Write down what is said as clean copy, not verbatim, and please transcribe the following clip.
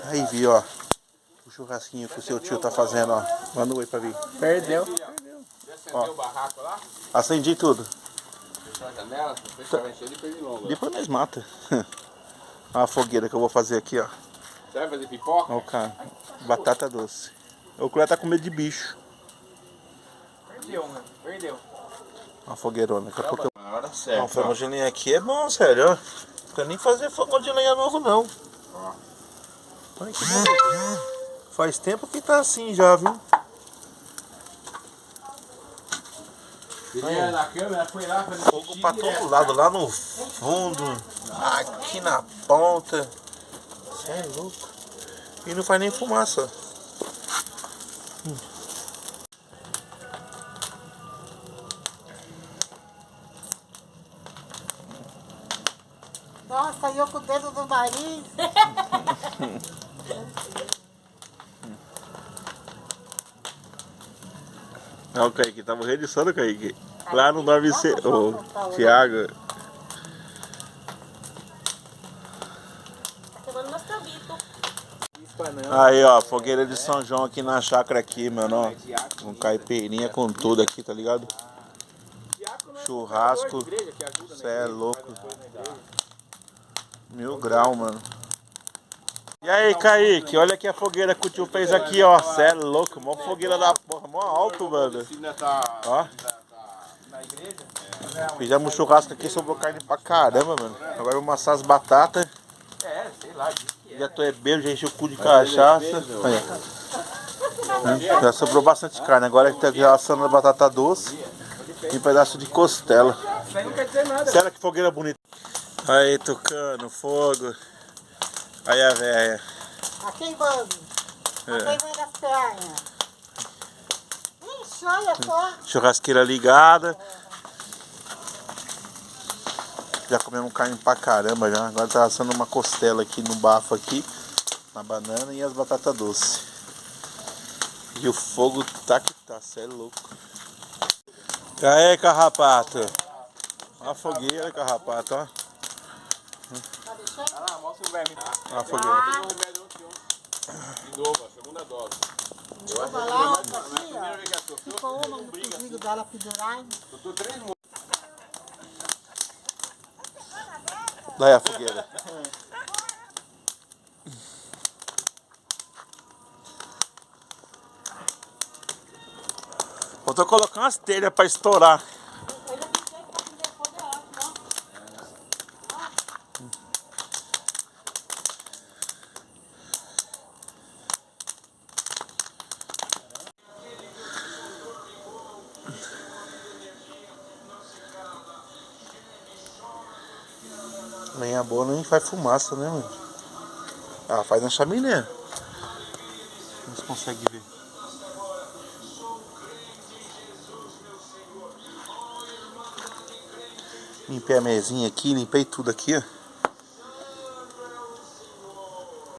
Aí, vi, ó. O churrasquinho que o seu tio tá fazendo, ó. Manda um oi pra mim. Perdeu. Ó. O barraco lá? Acendi tudo. Fechou a janela, fechou a encher de pernilongo. Depois nós mata. A fogueira que eu vou fazer aqui, ó. Você vai fazer pipoca? Ó, cara. Batata doce. O Cleo tá com medo de bicho. Perdeu, mano. Perdeu. Uma fogueirona. Daqui a pouco eu... Na hora Ó, certa. o fogão de lenha aqui é bom, sério, ó. Não quero nem fazer fogão de lenha novo, não. Ó. Olha que beleza. Faz tempo que tá assim já, viu? Queria na câmera, foi lá fazer Fogo pra todo lado, lá no fundo, aqui na ponta. Você é louco. E não faz nem fumaça. Nossa, eu com o dedo no nariz. Olha o Kaique, tá morrendo de sono, Kaique. Lá no dorme ô, Thiago. Aí, ó, fogueira de São João aqui na chácara aqui, mano, ó. Com caipirinha com tudo aqui, tá ligado? Churrasco. Cê é louco. 1000 graus, mano. E aí, Kaique, olha aqui a fogueira que o tio fez aqui, ó. Cê é louco, mó fogueira da porra, mó alto, mano. Ó. Fizemos churrasco aqui, sobrou carne pra caramba, mano. Agora eu vou amassar as batatas. É, sei lá. Já tô bêbado, já enchi o cu de cachaça. Aí. Já sobrou bastante carne. Agora que tá assando a batata doce e um pedaço de costela. Isso aí não quer dizer nada. Será que fogueira bonita? Aí, Tucano, fogo. Aí a véia. Tá queimando. Tá queimando as pernas. Ixi, olha só. Churrasqueira ligada. Já comemos carne pra caramba já. Agora tá assando uma costela aqui no bafo aqui. Na banana e as batatas doces. E o fogo tá que tá, cê é louco. E aí, carrapato. Olha a fogueira, carrapato, ó. Tá deixando? Ah lá, mostra o verme. Olha a fogueira. Tem um remédio ontem, ó. De novo, a segunda dose. Eu acho Vai que lá, a outra primeira aqui, vez que ó. ela sofreu, Ficou uma não no briga cozido assim. dela pendurada. Eu tô 3 moços. Daí a fogueira. Eu tô colocando as telhas pra estourar. Lenha boa nem faz fumaça, né, mano? Ah, faz na chaminé. Vocês conseguem ver. Limpei a mesinha aqui, limpei tudo aqui, ó.